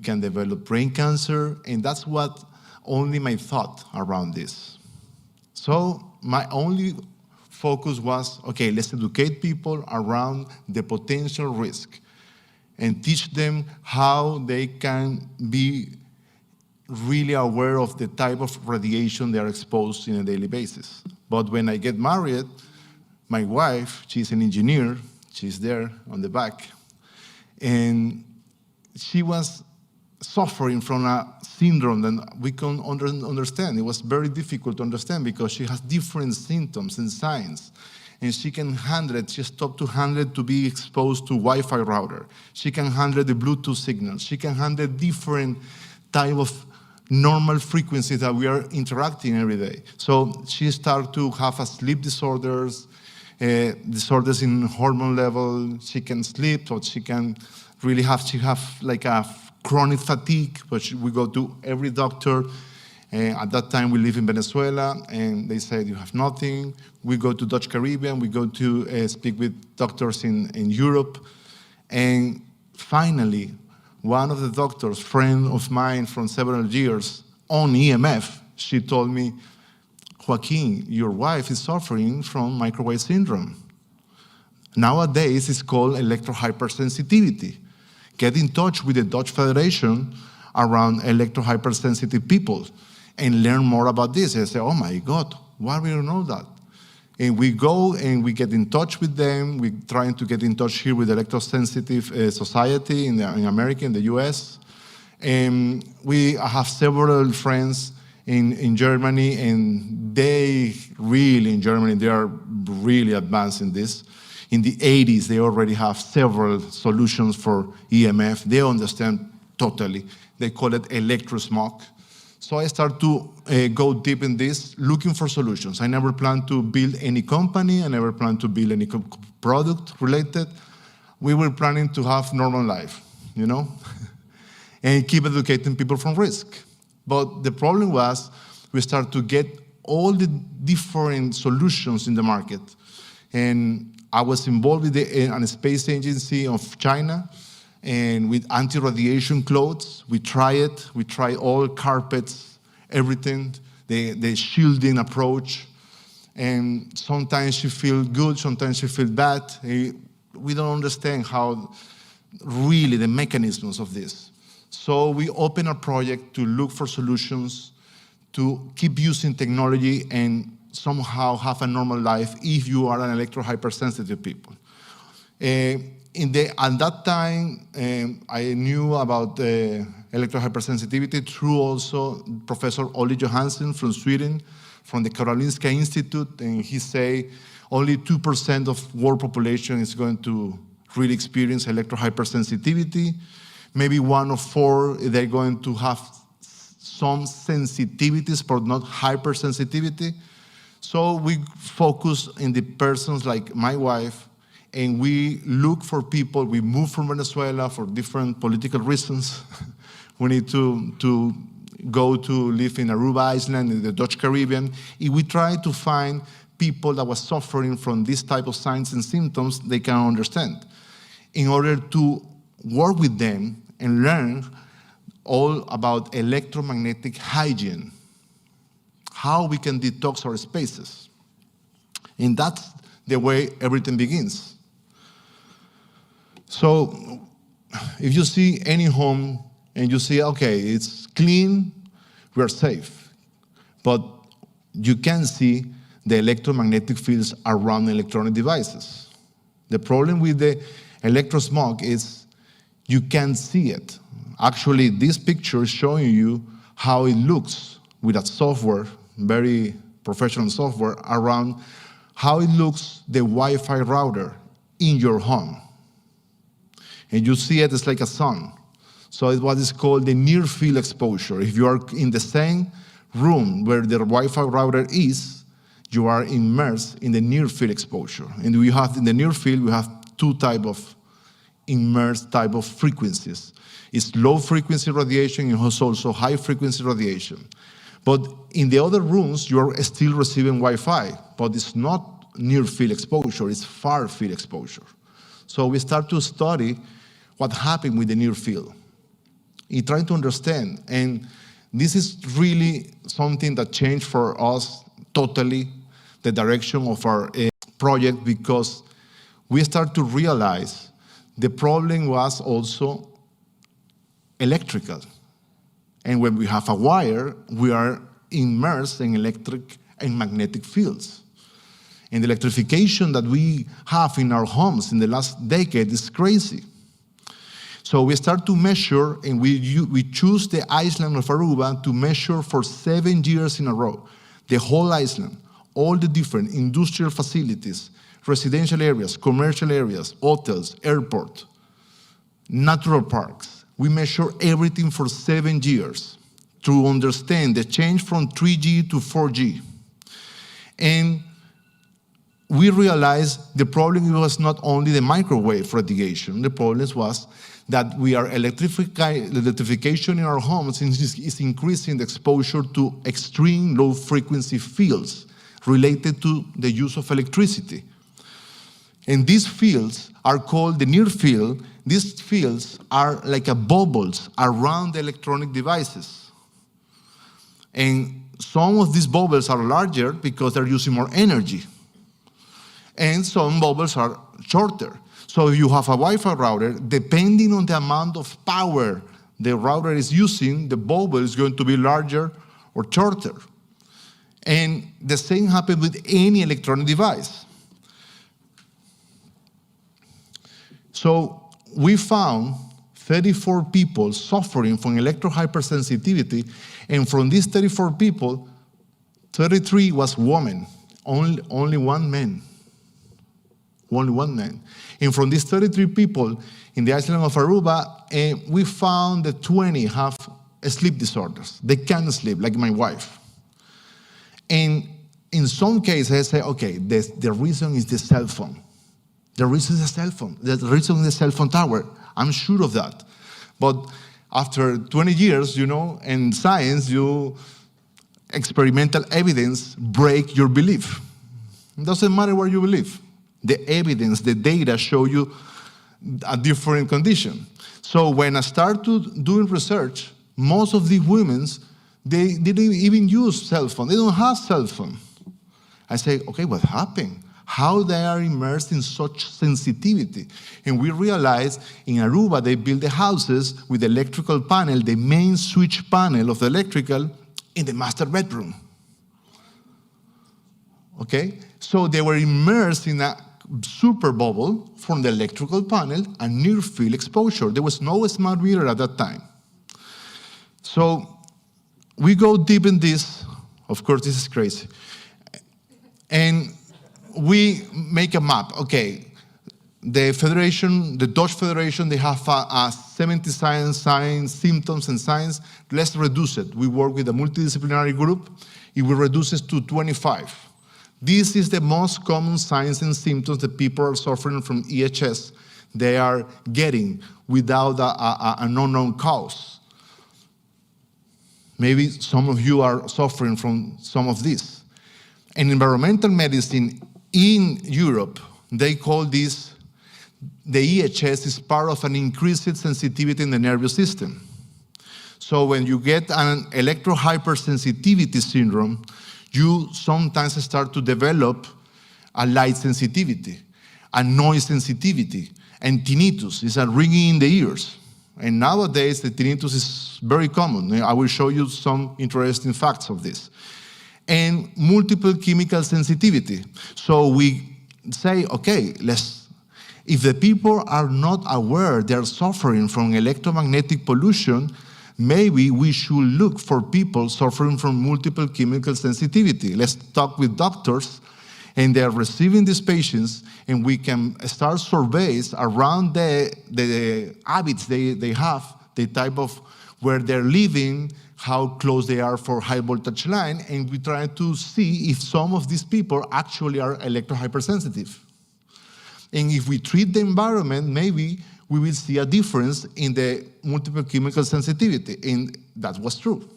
can develop brain cancer, and that's what only my thought around this. So my only focus was, okay, let's educate people around the potential risk and teach them how they can be really aware of the type of radiation they are exposed on a daily basis. But when I get married, my wife, she's an engineer, she's there on the back, and she was suffering from a syndrome that we can understand. It was very difficult to understand because she has different symptoms and signs. And she can handle it. She stopped to handle it to be exposed to Wi-Fi router. She can handle the Bluetooth signals. She can handle different type of normal frequencies that we are interacting every day. So she started to have a sleep disorders in hormone level. She can sleep, or she can really have like a chronic fatigue, but we go to every doctor. At that time, we live in Venezuela, and they said, you have nothing. We go to Dutch Caribbean. We go to speak with doctors in Europe. And finally, one of the doctors, friend of mine from several years, on EMF, she told me, Joaquin, your wife is suffering from microwave syndrome. Nowadays, it's called electrohypersensitivity. Get in touch with the Dutch Federation around electrohypersensitive people and learn more about this. And I say, oh my God, why we don't know that? And we go and we get in touch with them. We're trying to get in touch here with the Electrosensitive Society in America, in the US. And we have several friends in Germany, and they really, in Germany, they are really advanced in this. In the 80s, they already have several solutions for EMF. They understand totally. They call it electrosmog. So I start to go deep in this, looking for solutions. I never planned to build any company. I never planned to build any product related. We were planning to have normal life, you know, and keep educating people from risk. But the problem was we started to get all the different solutions in the market. And I was involved with a space agency of China, and with anti-radiation clothes. We try it. We try all carpets, everything, the shielding approach. And sometimes you feel good, sometimes you feel bad. We don't understand how really the mechanisms of this. So we open a project to look for solutions, to keep using technology and somehow have a normal life if you are an electrohypersensitive people. At that time, I knew about electrohypersensitivity through also Professor Olli Johansson from Sweden, from the Karolinska Institute, and he say only 2% of world population is going to really experience electrohypersensitivity. Maybe 1 of 4, they're going to have some sensitivities, but not hypersensitivity. So we focus in the persons like my wife, and we look for people. We move from Venezuela for different political reasons. We need to go to live in Aruba Island, in the Dutch Caribbean. If we try to find people that were suffering from this type of signs and symptoms they can understand, in order to work with them and learn all about electromagnetic hygiene, how we can detox our spaces. And that's the way everything begins. So if you see any home and you see, okay, it's clean, we're safe. But you can see the electromagnetic fields around electronic devices. The problem with the electrosmog is you can't see it. Actually, this picture is showing you how it looks with a software, very professional software, around how it looks the Wi-Fi router in your home. And you see it's like a sun. So it's what is called the near field exposure. If you are in the same room where the Wi-Fi router is, you are immersed in the near field exposure. And we have, in the near field, we have 2 types of immersed type of frequencies. It's low frequency radiation and also high frequency radiation. But in the other rooms, you're still receiving Wi-Fi, but it's not near field exposure, it's far field exposure. So we start to study what happened with the near field. in trying to understand. And this is really something that changed for us totally the direction of our project, because we start to realize the problem was also electrical. And when we have a wire, we are immersed in electric and magnetic fields. And the electrification that we have in our homes in the last decade is crazy. So we start to measure, and we choose the island of Aruba to measure for 7 years in a row, the whole island, all the different industrial facilities, residential areas, commercial areas, hotels, airport, natural parks. We measure everything for 7 years to understand the change from 3G to 4G. And we realized the problem was not only the microwave radiation, the problem was that we are electrification in our homes is increasing the exposure to extreme low frequency fields related to the use of electricity. And these fields are called the near field. These fields are like a bubbles around the electronic devices. And some of these bubbles are larger because they're using more energy. And some bubbles are shorter. So if you have a Wi-Fi router, depending on the amount of power the router is using, the bubble is going to be larger or shorter. And the same happens with any electronic device. So we found 34 people suffering from electrohypersensitivity, and from these 34 people, 33 was women, only one man. Only one man. And from these 33 people in the island of Aruba, we found that 20 have sleep disorders. They can't sleep, like my wife. And in some cases, I say, okay, the reason is the cell phone. The reason is the cell phone. The reason is the cell phone tower. I'm sure of that. But after 20 years, in science, experimental evidence break your belief. It doesn't matter where you believe. The evidence, the data show you a different condition. So when I started doing research, most of these women, they didn't even use cell phone. They don't have cell phone. I say, okay, what happened? How they are immersed in such sensitivity? And we realized in Aruba, they build the houses with the electrical panel, the main switch panel of the electrical, in the master bedroom. Okay? So they were immersed in a super bubble from the electrical panel and near field exposure. There was no smart meter at that time. So we go deep in this. Of course, this is crazy. And we make a map. Okay, the federation, the Dutch Federation, they have 70 signs, symptoms and signs. Let's reduce it. We work with a multidisciplinary group. It will reduce it to 25. This is the most common signs and symptoms that people are suffering from EHS. They are getting without an unknown cause. Maybe some of you are suffering from some of this. In environmental medicine in Europe, they call this, the EHS is part of an increased sensitivity in the nervous system. So when you get an electrohypersensitivity syndrome, you sometimes start to develop a light sensitivity, a noise sensitivity, and tinnitus is a ringing in the ears. And nowadays, the tinnitus is very common. I will show you some interesting facts of this. And multiple chemical sensitivity. So we say, okay, if the people are not aware they're suffering from electromagnetic pollution, maybe we should look for people suffering from multiple chemical sensitivity. Let's talk with doctors, and they're receiving these patients, and we can start surveys around the habits they have, the type of where they're living, how close they are for high voltage line, and we try to see if some of these people actually are electrohypersensitive. And if we treat the environment, maybe we will see a difference in the multiple chemical sensitivity, and that was true.